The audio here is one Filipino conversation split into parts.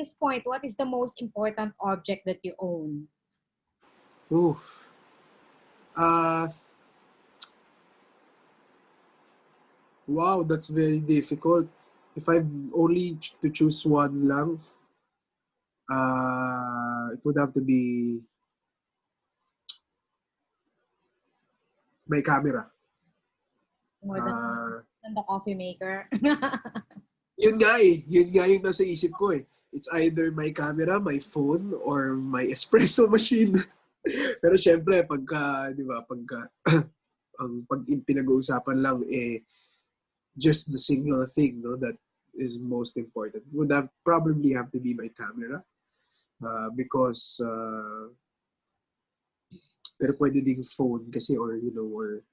this point, what is the most important object that you own? Oof. Wow, that's very difficult. If I've only to choose one lang, it would have to be my camera. More than the coffee maker? Yun nga eh. Yun nga yung nasa isip ko eh. It's either my camera, my phone, or my espresso machine. Pero syempre, pagka, di ba, pag pinag-uusapan lang eh, just the single thing, no, that is most important. Would probably have to be my camera. Because pero pwede ding phone kasi, or you know, or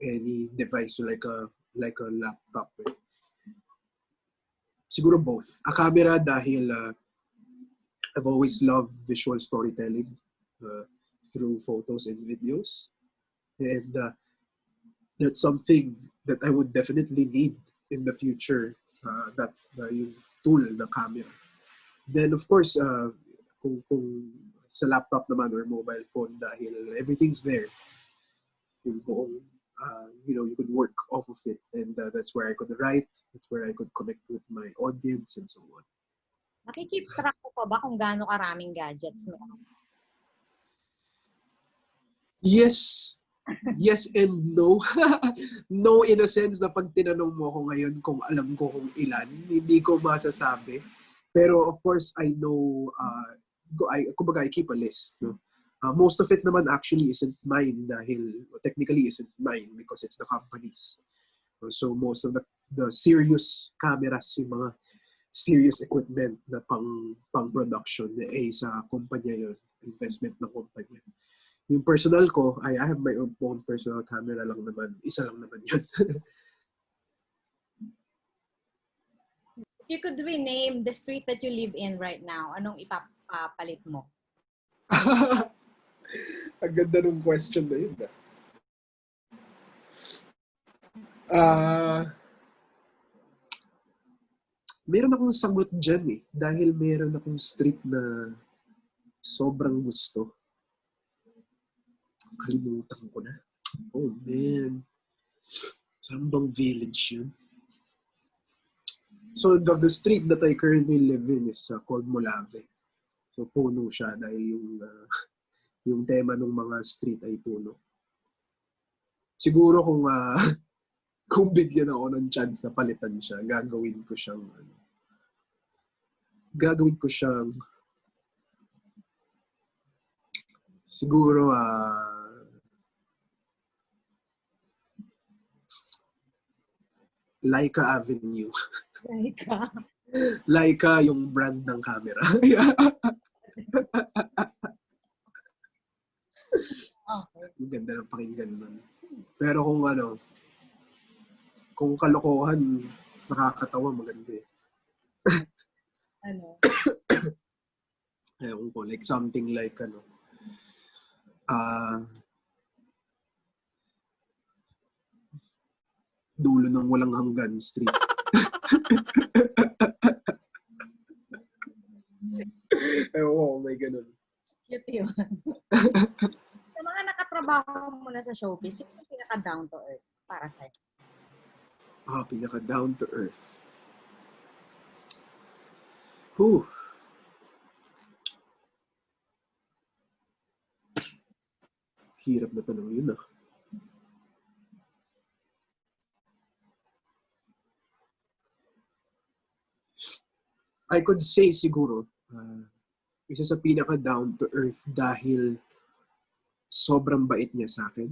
any device like a laptop. Siguro both. A camera dahil I've always loved visual storytelling through photos and videos. And that's something that I would definitely need in the future, that yung tool na camera. Then of course, kung sa laptop naman or mobile phone dahil everything's there. Yung buong, you know, you could work off of it, and that's where I could write, that's where I could connect with my audience and so on. Nakikip track ko pa ba kung gaano karaming gadgets mo? Yes. Yes and no. No in a sense na pag tinanong mo ako ngayon kung alam ko kung ilan, hindi ko masasabi. Pero of course, I know, kumbaga I keep a list. No? Most of it naman actually isn't mine dahil, technically isn't mine because it's the company's. So most of the serious cameras, yung mga serious equipment na pang production eh sa kumpanya yun, investment ng kumpanya. Yung personal ko, I have my own personal camera lang naman. Isa lang naman yun. If you could rename the street that you live in right now, anong ipapalit mo? Ang ganda ng question na yun. Meron akong sagot dyan eh. Dahil meron akong street na sobrang gusto. Kalimutan ko na. Oh man. Saan bang village yun? So the street that I currently live in is called Molave. So puno siya dahil yung tema ng mga street ay puno. Siguro kung bigyan ako ng chance na palitan siya, gagawin ko siyang siguro Leica Avenue. Leica? Leica yung brand ng camera. Okay. Ang ganda ng pakinggan nun. Pero kung kalokohan, nakakatawa, maganda eh. Ano? Ewan ko, like something like dulo ng walang hanggan street. Ewan ko, may ganun. Cute yun. Sa mga nakatrabaho mo na sa showbiz, sino yung pinaka-down to earth para sa'yo? Pinaka-down to earth. Whew. Hirap na tanong yun I could say siguro, isa sa pinaka-down to earth dahil sobrang bait niya sa akin,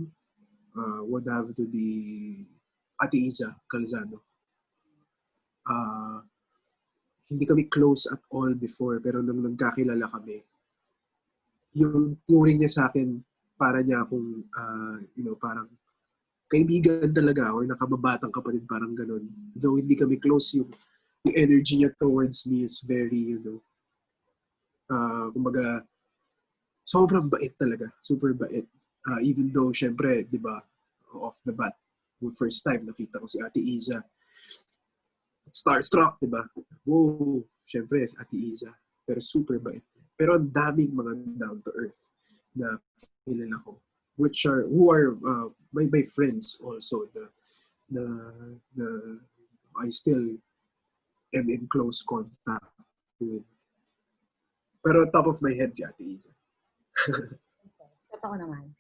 would have to be Ate Iza Calzado. Hindi kami close at all before, pero nung nagkakilala kami, yung turing niya sa akin, para niya akong, parang kaibigan talaga or nakababatang kapatid, parang ganun. Though hindi kami close, yung energy niya towards me is very, kumbaga, sobrang bait talaga. Super bait. Even though, syempre, di ba, off the bat, the first time nakita ko si Ate Iza, starstruck, di ba? Whoa, syempre, Ate Isa. Pero super bait. Pero ang daming mga down to earth na kilala ko, who are my friends also, na, na I still am in close contact with. Pero top of my head, si Ate Isa. Totoo naman.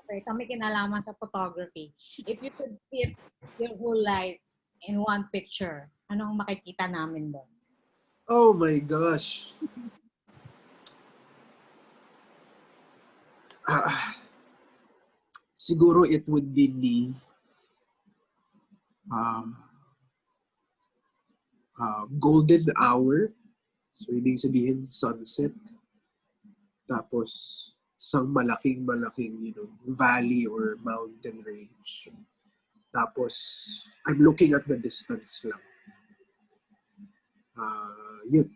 Okay, kami kinalaman sa photography. If you could fit your whole life in one picture, anong makikita namin doon? Oh my gosh. Siguro it would be me golden hour. So, ibig sabihin, sunset. Tapos, isang malaking, valley or mountain range. Tapos, I'm looking at the distance lang. Yun.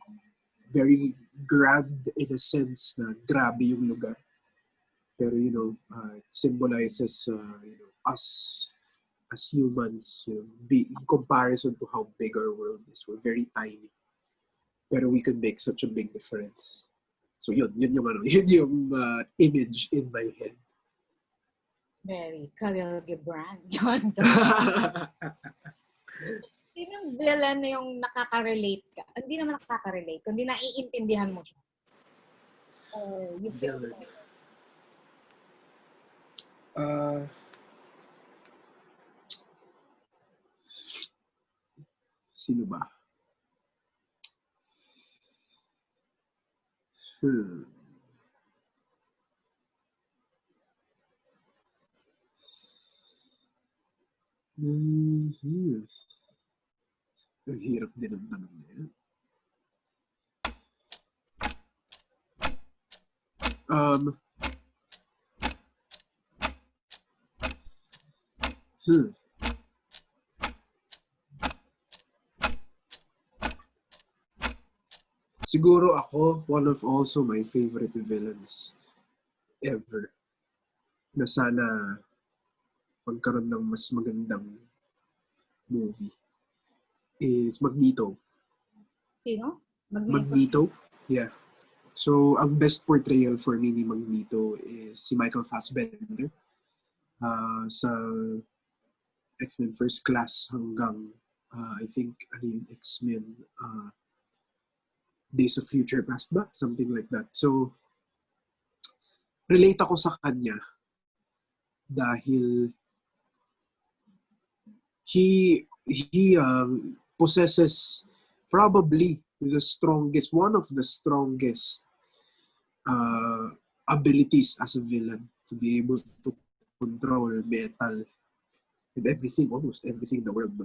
Very grand in a sense na grabe yung lugar. Pero, it symbolizes, us as humans, in comparison to how big our world is. We're very tiny. Pero we can make such a big difference. So yun yung image in my head. Very Khalil Gibran. Sinong villain na yung nakaka-relate ka? Hindi naman nakaka-relate, kundi naiintindihan mo siya. Or you feel Villain. Sino ba? Ang hirap din ang tanong na yan. Siguro ako, one of also my favorite villains ever. Na sana magkaroon ng mas magandang movie is Magneto. Sino? Magneto? Yeah. So, ang best portrayal for me ni Magneto is si Michael Fassbender. Sa X-Men First Class hanggang I think yung X-Men Days of Future Past ba? Something like that. So, relate ako sa kanya dahil he possesses probably one of the strongest abilities as a villain, to be able to control metal and almost everything in the world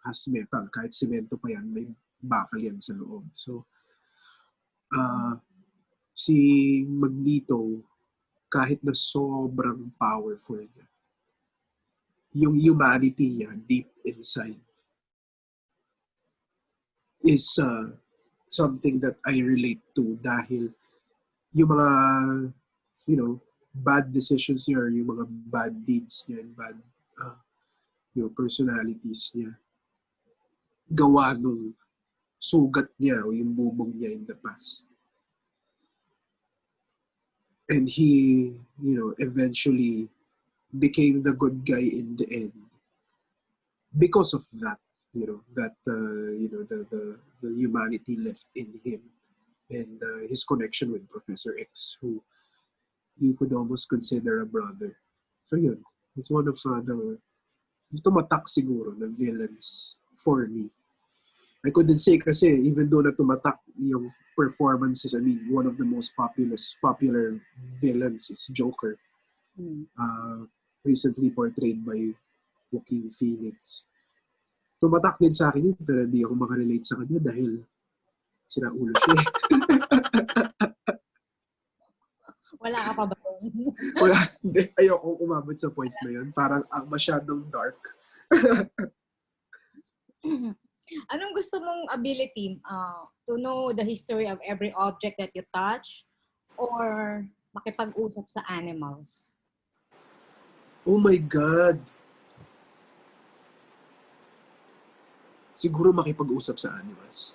has metal. Kahit semento pa yan, may bakal yan sa loob. So, si Magneto, kahit na sobrang powerful niya, yung humanity niya deep inside is something that I relate to dahil yung mga, bad decisions niya or yung mga bad deeds niya and bad personalities niya, gawa nung sugat niya o yung bubong niya in the past. And he, eventually became the good guy in the end because of that, the humanity left in him and his connection with Professor X, who you could almost consider a brother. So yun, it's one of the tumatak siguro na villains for me. I couldn't say kasi even though na tumatak yung performances, I mean, one of the most popular villains is Joker. Recently portrayed by Joaquin Phoenix. Tumatak din sa akin yun, pero hindi ako makarelate sa kanya dahil sira ulo siya. Wala ka pa ba? Wala, hindi. Ayoko umabot sa point na yun. Parang masyadong dark. Anong gusto mong ability? To know the history of every object that you touch or makipag-usap sa animals? Oh my God! siguro makipag-usap sa animals.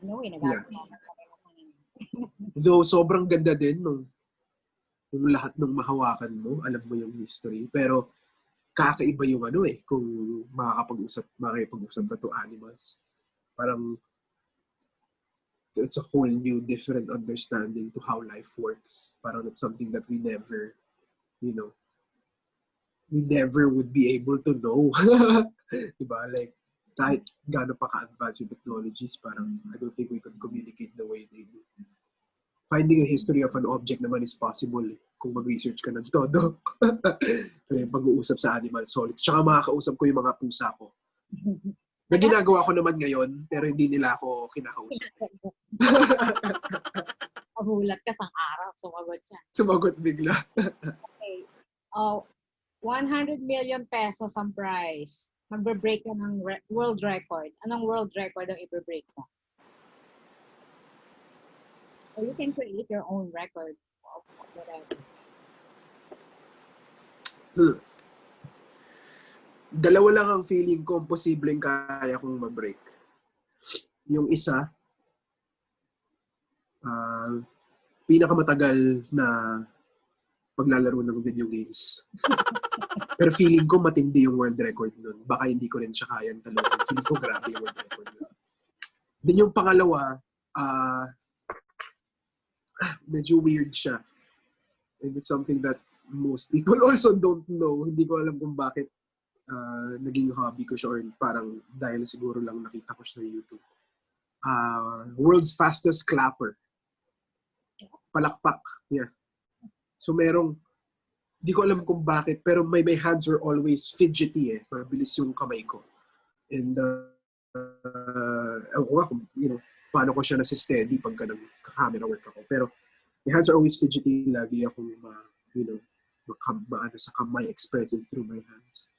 No, Yeah. nagagawa ko pa rin naman. Though sobrang ganda din nung lahat ng mahawakan mo, alam mo yung history, pero kakaiba yung kung makakapag-usap ka to animals. Parang it's a whole new different understanding to how life works. Parang it's something that we never would be able to know. Diba? Like, kahit gaano pa ka-advanced yung technologies, parang I don't think we could communicate the way they do. Finding a history of an object naman is possible kung mag-research ka ng todo. Yung pag-uusap sa animal solids. Tsaka makakausap ko yung mga pusa ko. Na ginagawa ko naman ngayon, pero hindi nila ako kinakausap. Mahulat ka sang araw, sumagot siya. Sumagot bigla. Okay. 100 million pesos ang prize. Magbe-break ka ng world record. Anong world record ang i-break mo? Or you can create your own record of whatever. Dalawa lang ang feeling ko ang posibleng kaya kong ma-break. Yung isa, pinakamatagal na paglalaro ng video games. Pero feeling ko matindi yung world record nun. Baka hindi ko rin siya kayang talungin. Feeling ko grabe yung world record nun. Then yung pangalawa, medyo weird siya. And it's something that most people also don't know. Hindi ko alam kung bakit naging hobby ko siya or parang dahil siguro lang nakita ko siya sa YouTube. World's fastest clapper. Palakpak. Yeah. So merong, di ko alam kung bakit, pero my hands are always fidgety Mabilis yung kamay ko. And ewan ko nga kung, paano ko siya nasi-steady pagka nag-camera work ako. Pero my hands are always fidgety. Lagi akong sa kamay, expressive through my hands.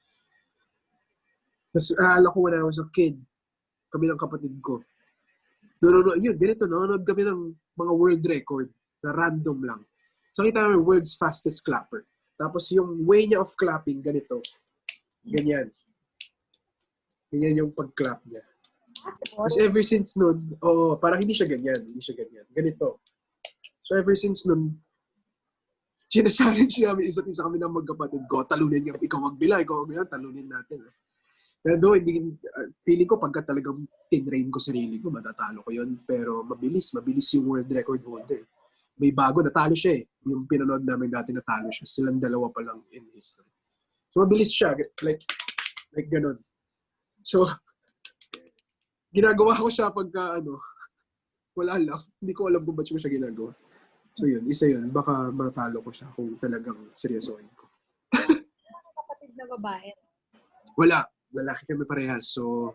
Tapos alam ko when I was a kid, kami ng kapatid ko, nanonood kami ng mga world record na random lang. So kita namin world's fastest clapper. Tapos yung way niya of clapping, ganito. Ganyan. Ganyan yung pag-clap niya. Tapos ever since nun, parang hindi siya ganyan. Ganito. So ever since nun, challenge namin isa't isa kami ng magkapatid ko. Talunin niya. Ikaw magbila, talunin natin. Pero feeling ko pagka talagang tinrain ko sarili ko, matatalo ko yun. Pero mabilis yung world record holder. May bago, natalo siya Yung pinanood namin dati, natalo siya. Silang dalawa pa lang in history. So mabilis siya. Like ganun. So, ginagawa ko siya pagka wala lang. Hindi ko alam kung ba't ko siya ginagawa. So yun, isa yun. Baka matalo ko siya kung talagang seryosohin ko. Kapatid na babae? Wala. Lalaki kami parehas. So,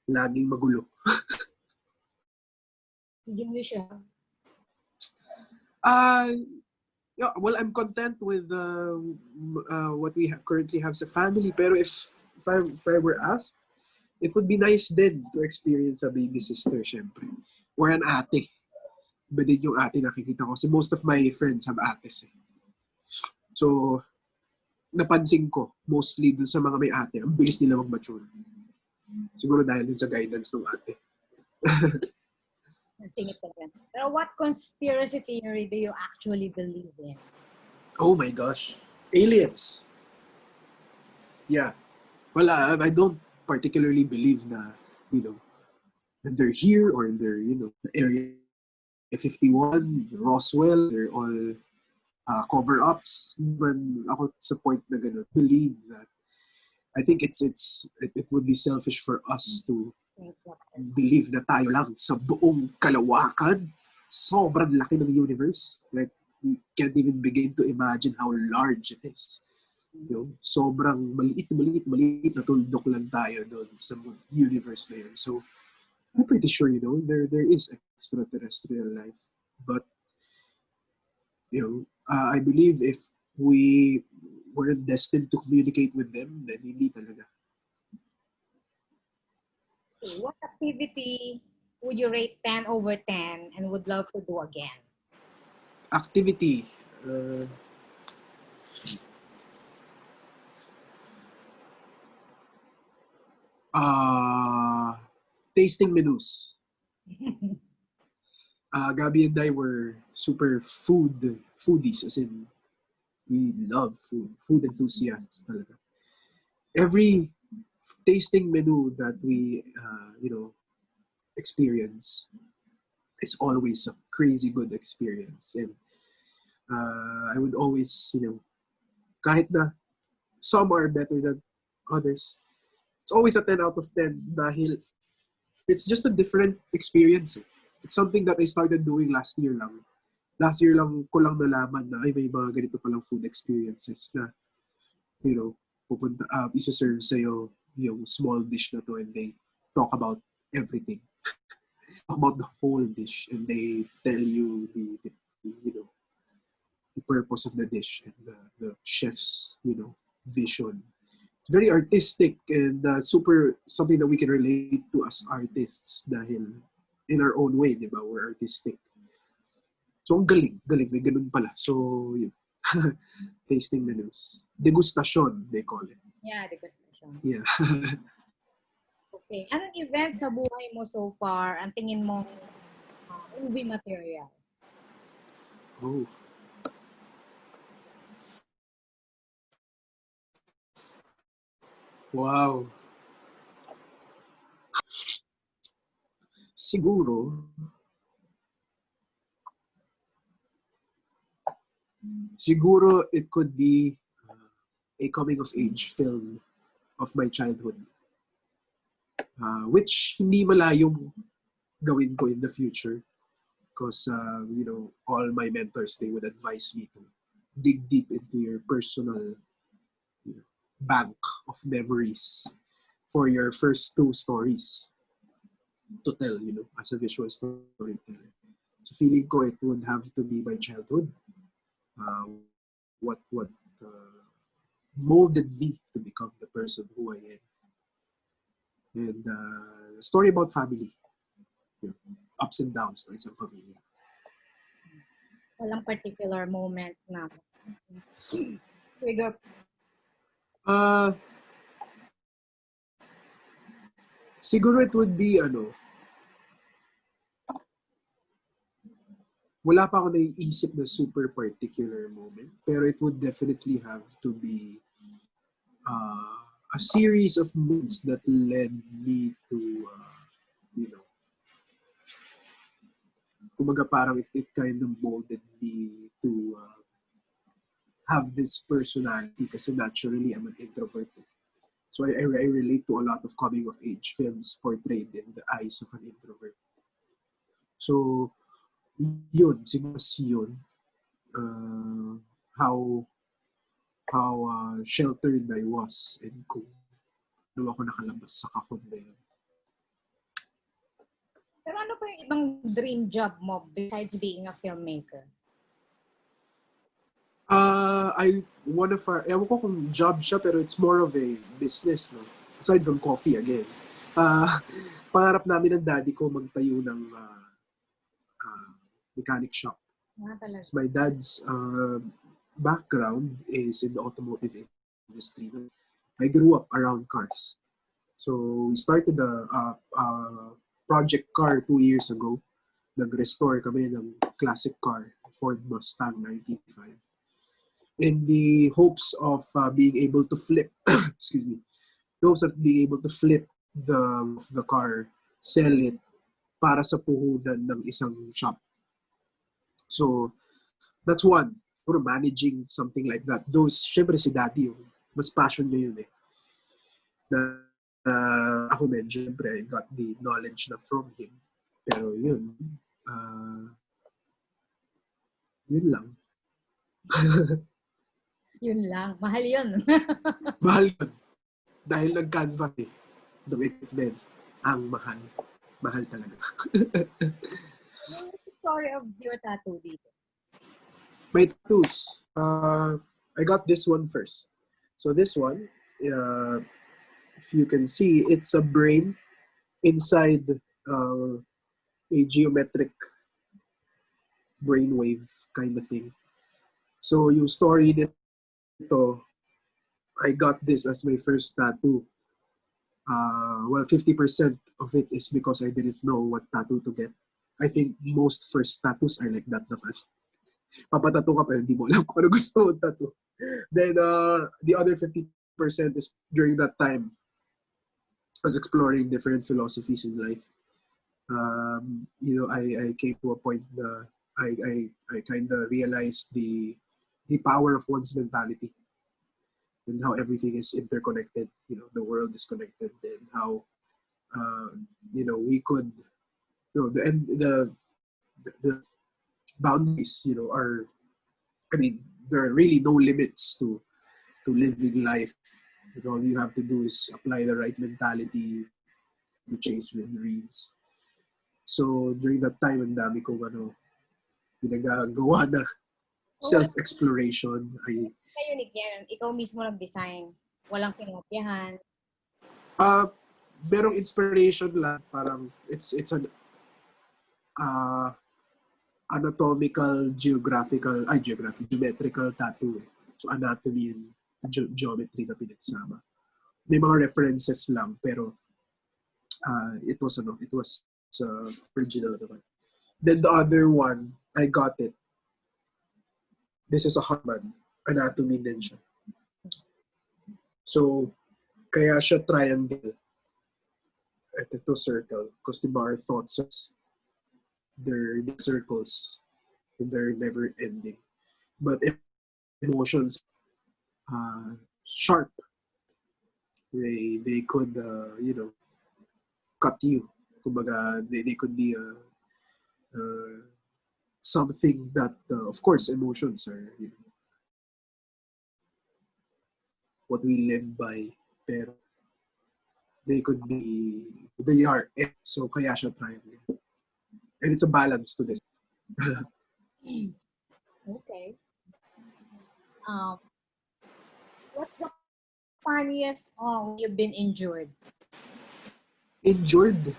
laging magulo. Bigyan mo siya? Well, I'm content with what we currently have sa family. Pero if I were asked, it would be nice then to experience a baby sister, syempre. Or an ate. Iba din yung ate nakikita ko. Kasi most of my friends have ates. So, napansin ko, mostly dun sa mga may ate, ang bilis nila mag-mature. Siguro dahil dun sa guidance ng ate. Singit ka rin. Pero what conspiracy theory do you actually believe in? Oh my gosh. Aliens. Yeah. Well, I don't particularly believe na, that they're here or they're, Area 51, Roswell, they're all cover-ups. But ako sa point na gano'n, believe that I think it would be selfish for us to believe na tayo lang sa buong kalawakan. Sobrang laki ng universe. Like, we can't even begin to imagine how large it is. Sobrang maliit na tuldok lang tayo doon sa universe na yun. So, I'm pretty sure, there is extraterrestrial life. But, I believe if we were destined to communicate with them, then hindi talaga. Okay, what activity would you rate 10 over 10 and would love to do again? Activity. Tasting menus. Gabby and I were super foodies, as in we love food enthusiasts talaga. Every tasting menu that we experience is always a crazy good experience, and I would always, kahit na some are better than others, it's always a 10 out of 10 dahil it's just a different experience. It's something that I started doing last year lang. Last year lang ko lang nalaman na ay may mga ganito palang food experiences na, pupunta, isa-serve sa'yo yung small dish na to, and they talk about everything. Talk about the whole dish, and they tell you the purpose of the dish and the chef's, vision. It's very artistic and super something that we can relate to as artists dahil in our own way, di ba? We're artistic. So, ang galing. May ganun pala. So, yun. Tasting menus. Degustation, they call it. Yeah, degustation. Yeah. Okay. Anong event sa buhay mo so far ang tingin mo movie material? Oh. Wow. Siguro it could be a coming-of-age film of my childhood. Which hindi malayong gawin ko in the future. Because, all my mentors, they would advise me to dig deep into your personal bank of memories for your first two stories to tell, as a visual storyteller. So feeling ko it would have to be my childhood. What molded me to become the person who I am. And story about family. Ups and downs ng isang pamilya. Walang particular moment na trigger. Siguro it would be, wala pa ako naiisip na super particular moment, pero it would definitely have to be a series of moments that led me to, kumaga parang it kind of molded me to have this personality kasi naturally I'm an introvert. So I relate to a lot of coming-of-age films portrayed in the eyes of an introvert. So, yun, siguro yun. How sheltered I was and kung ano ako nakalabas sa kahon na yun. Pero ano pa yung ibang dream job mo besides being a filmmaker? Ewan ko kung job siya, pero it's more of a business, no? Aside from coffee, again. Pangarap namin ng daddy ko magtayo ng mechanic shop. So my dad's background is in the automotive industry. I grew up around cars. So we started a project car 2 years ago. Nag-restore kami ng classic car, Ford Mustang 95. In the hopes of being able to flip, excuse me, the hopes of being able to flip the car, sell it para sa puhunan ng isang shop. So that's one. Or managing something like that. Those, syempre si daddy, mas passion niya yun eh. Ako medyo, syempre, I got the knowledge na from him. Pero yun, yun lang. Yun lang. Mahal yun. Mahal yun. Dahil nag-canvas eh. The equipment. Ang mahal. Mahal talaga. What's the story of your tattoo dito? My tattoos. I got this one first. So this one, if you can see, it's a brain inside a geometric brainwave kind of thing. So yung story nito, I got this as my first tattoo. Well, 50% of it is because I didn't know what tattoo to get. I think most first tattoos are like that naman. Papatattoo ka pero hindi mo alam kung ano gusto mong tattoo. Then, the other 50% is during that time, I was exploring different philosophies in life. I came to a point na I kind of realized the power of one's mentality and how everything is interconnected. The world is connected, and how we could, the boundaries, are. I mean, there are really no limits to living life. All you have to do is apply the right mentality to chase your dreams. So during that time, ang dami kong pinagagawa na self-exploration. Unique yan. Ikaw mismo nag-design. Walang kinopyahan. Merong inspiration lang. Parang it's an anatomical, geometrical tattoo. So anatomy and geometry na pinagsama. May mga references lang, pero it was original naman. Then the other one, I got it. This is a Hartman. Anatomy din siya. So, kaya siya triangle. At ito circle. Because diba our thoughts, they're circles. And they're never ending. But emotions, sharp. They could, cut you. Kumbaga, they could be something that, of course, emotions are what we live by. Pero they are. So kaya siya triangle. And it's a balance to this. Okay. What's the funniest you've been injured? Injured?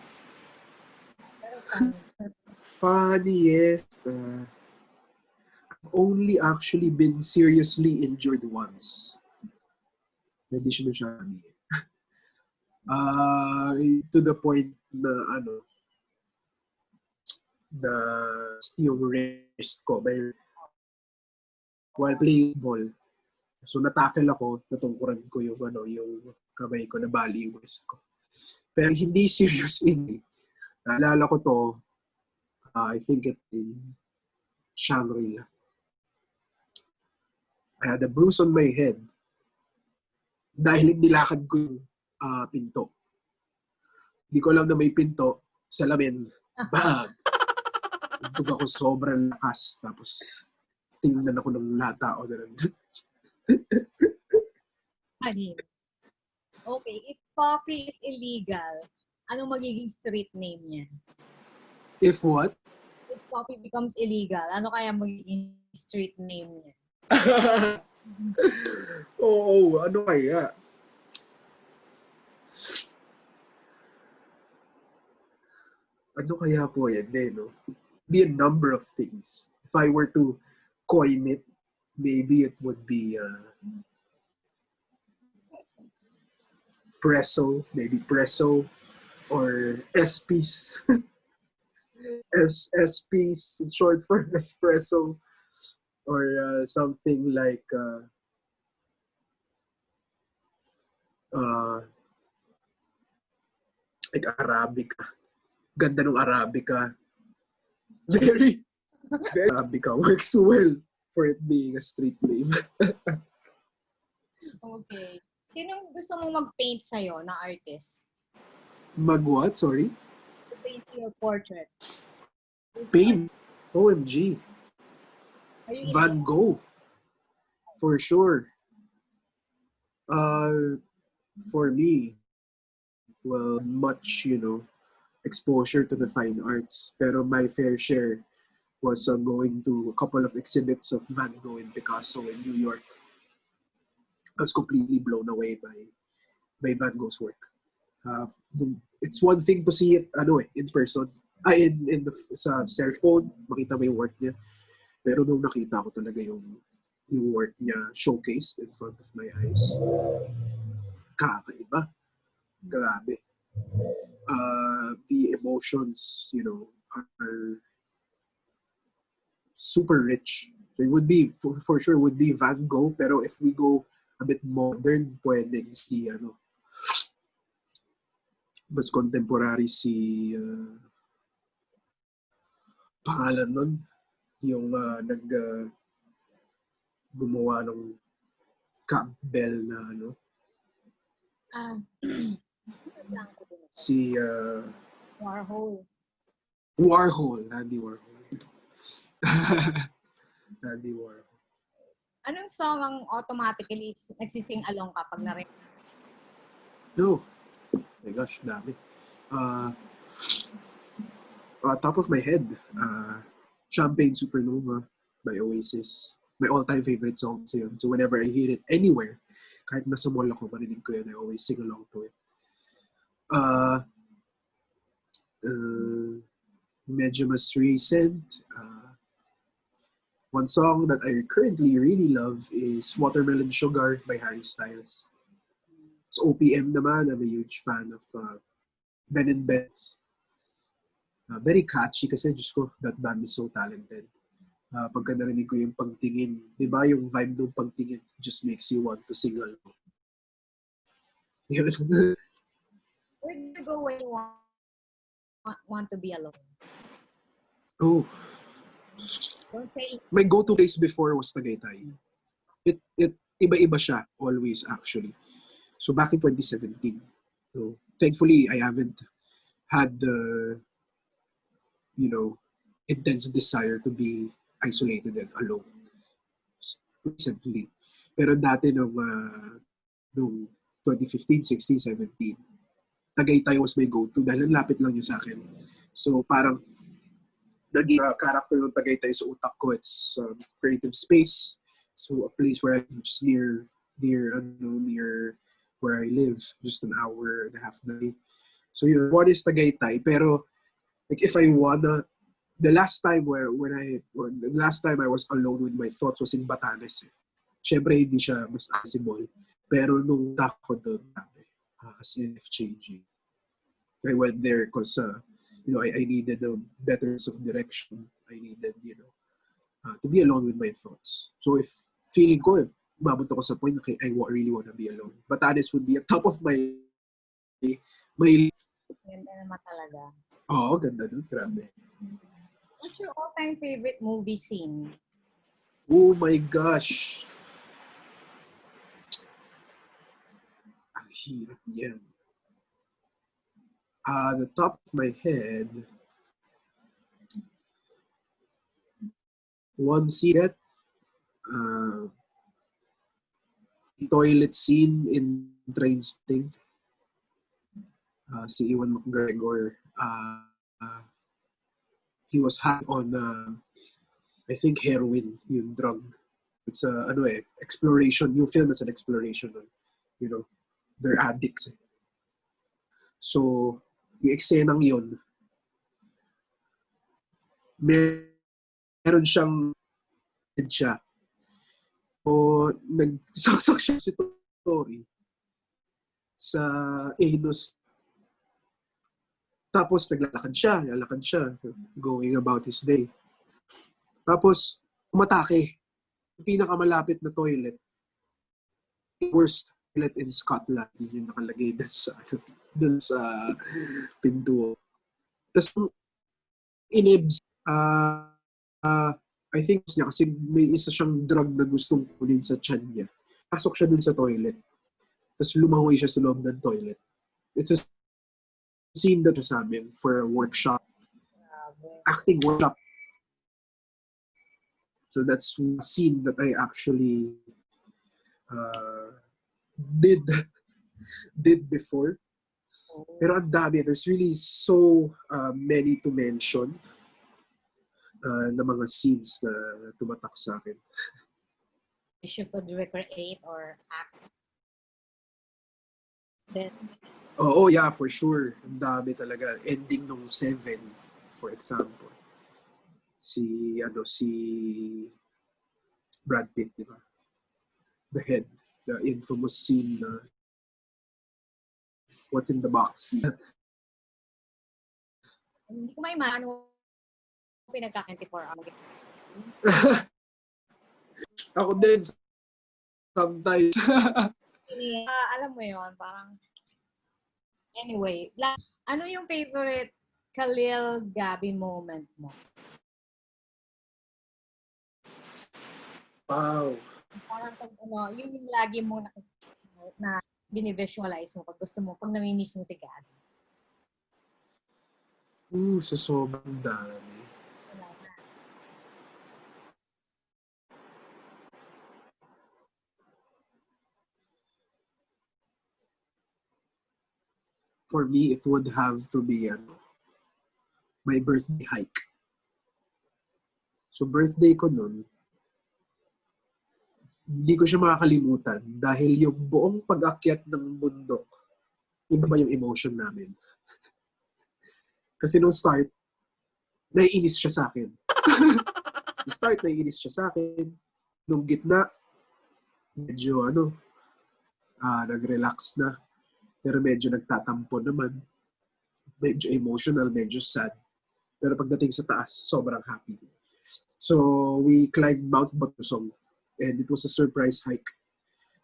Funniest. I've only actually been seriously injured once. Hindi siya masyami. To the point na yung wrist ko while playing ball. So natakil ako, natungkuran ko yung kamay ko, nabali yung wrist ko. Pero hindi serious injury. Naalala ko to, I think it in Shangri-La. I had a bruise on my head dahil nilakad ko yung pinto. Hindi ko alam na may pinto, salamin, bag. Tug ako sobrang lakas. Tapos, tingnan ako ng lahat tao na nandun. Okay, if coffee is illegal, anong magiging street name niya? If what? If coffee becomes illegal, ano kaya magiging street name niya? Oo, ano kaya? Ano kaya po yan, no? Be a number of things. If I were to coin it, maybe it would be presso, or SPs. SPs, short for espresso, or something like Arabica. Ganda ng Arabica. Very Arabica works well for it being a street name. Okay. Sinong gusto mo mag-paint sa'yo na artist? Mag-what? Sorry? To paint your portrait. Paint? OMG. Van Gogh. For sure. For me, well, much, exposure to the fine arts. Pero my fair share was going to a couple of exhibits of Van Gogh and Picasso in New York. I was completely blown away by Van Gogh's work. It's one thing to see it in person. Sa cellphone, makita mo yung work niya. Pero nung nakita ko talaga yung work niya showcased in front of my eyes, kakaiba. Grabe. The emotions, you know, are super rich. So it would be, for sure, would be Van Gogh. Pero if we go a bit modern, pwedeng si, ano, mas contemporary si, pangalan nun, yung gumawa ng Campbell na ano, Ah, blanco din ako. si Warhol. Warhol, Andy Warhol. Andy Warhol. Anong song ang automatically nagsising along kapag narinig? No. Oh my gosh, dami. Top of my head, Champagne Supernova by Oasis. My all-time favorite song kasi yun. So whenever I hear it anywhere, kahit nasa mall ako, marinig ko yun, I always sing along to it. Medyo mas recent, one song that I currently really love is Watermelon Sugar by Harry Styles. It's OPM naman. I'm a huge fan of Ben and Ben's. Very catchy kasi, Diyos ko, that band is so talented. Pagka narinig ko yung pagtingin, di ba yung vibe ng pagtingin just makes you want to sing along. Where do you go when you want to be alone? Oh. Don't say My go-to place before was Tagaytay. It iba-iba siya always actually. So back in 2017. So thankfully I haven't had the intense desire to be isolated and alone recently. Pero dati nung 2015, 16, 17, Tagaytay was my go-to dahil lapit lang niya sa akin. So parang naging character ng Tagaytay sa utak ko. It's creative space. So a place where I'm just near where I live, just an hour and a half day. So yun, one is Tagaytay. Pero like if I wanna, the last time I was alone with my thoughts was in Batanes. Siyempre hindi siya mas accessible. Pero nung tako doon, as if changing. I went there because I needed a better sense of direction. I needed, to be alone with my thoughts. So if feeling ko, if mabot ako sa point na I really want to be alone. Batanes would be at top of my ganda naman talaga. Oo, ganda nun. Grabe. What's your all-time favorite movie scene? Oh my gosh. Ang hirap yan. The top of my head, one scene that toilet scene in Trainspotting. Si Ewan McGregor, he was high on, I think, heroin, yung drug. It's exploration. Yung film is an exploration on, they're addicts. So, yung eksenang yun, meron siyang siya. O nagsaksak siya si Tori sa anus. Tapos lalakad siya, going about his day. Tapos, umatake. Yung pinakamalapit na toilet, worst toilet in Scotland, yun yung nakalagay dun sa pinto. Tapos, inibs, I think niya kasi may isa siyang drug na gustong kunin sa tiyan niya. Pasok siya dun sa toilet. Tapos lumangoy siya sa loob ng toilet. It's a scene that was amin for a workshop. Acting workshop. So that's one scene that I actually did before. Pero ang dami. There's really so many to mention na mga scenes na tumatak sa akin. Wish you could recreate or act. Then, Oh, yeah, for sure. Ang dami talaga. Ending nung 7, for example. Si Brad Pitt, di ba? The head. The infamous scene na what's in the box. Hindi ko maimano pinagka-24 hours. Ako din, sometimes. Alam mo yon parang, anyway, ano yung favorite Khalil Gabby moment mo? Wow. Parang yun yung lagi mo na binivisualize mo pag gusto mo, pag namimiss mo si Gabby. Sa sobrang dami. For me, it would have to be my birthday hike. So birthday ko nun, hindi ko siya makakalimutan dahil yung buong pag-akyat ng bundok, iba ba yung emotion namin? Kasi nung start, naiinis siya sa akin. Naiinis siya sa akin. Nung gitna, medyo nag-relax na. Pero medyo nagtatampo naman. Medyo emotional, medyo sad. Pero pagdating sa taas, sobrang happy. So, we climbed Mount Batusong. And it was a surprise hike.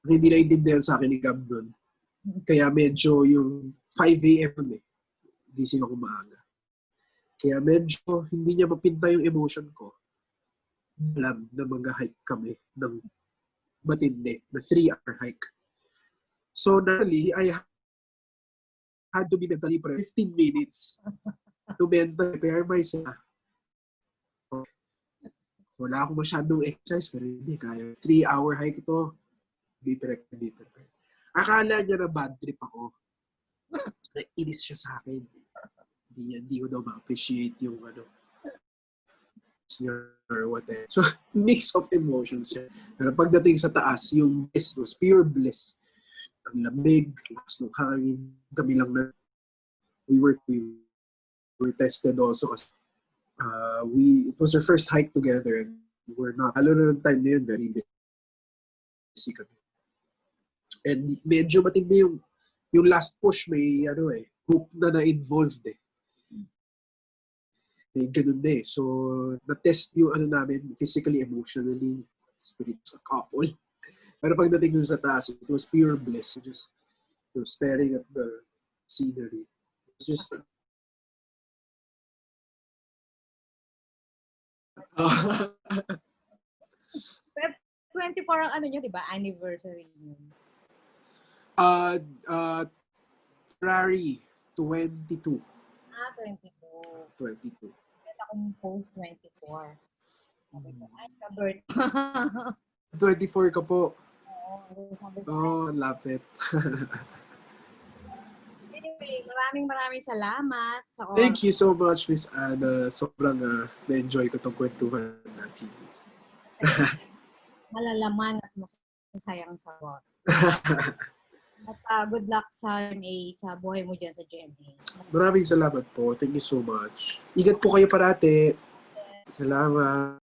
Ang hindi naiintindihan sa akin ni Gab doon. Kaya medyo yung 5 a.m. nun gising ako maaga. Kaya medyo hindi niya mapinta yung emotion ko. Alam na mag-hike kami ng matindi, na 3-hour hike. So, normally, I had to be mentally prepared 15 minutes to mentally prepare myself. Wala akong masyadong exercise, pero hindi kaya. 3-hour hike ito. Be prepared. Akala niya na bad trip ako. Nainis siya sa akin. Hindi ko daw ma-appreciate yung or whatever. So, mix of emotions siya. Pero pagdating sa taas, yung bliss was pure bliss. Ang lamig, lakas ng hangin, kami lang na we were tested also kasi it was our first hike together and we're not, alam na ng time na yun, very busy kami. And medyo matindi yung last push, may hope na-involved May ganun So, na-test yung namin, physically, emotionally, spirits, a couple. Pero pagdating dun sa taas, it was pure bliss. Just staring at the scenery. It's just... Pero 24 ang nyo, di ba? Anniversary nyo. February 22. 22. 22. Akong post 24. Sabi ko, ay, ka-birth. 24 ka po. Oo, sabi ko. Lapit. Anyway, maraming salamat. Thank you so much, Miss Anna. Sobrang na-enjoy ko itong kwentuhan natin. Malalaman at masasayang sagot. At good luck sa GMA, sa buhay mo dyan sa GMA. Maraming salamat po. Thank you so much. Ingat po kayo parati. Salamat.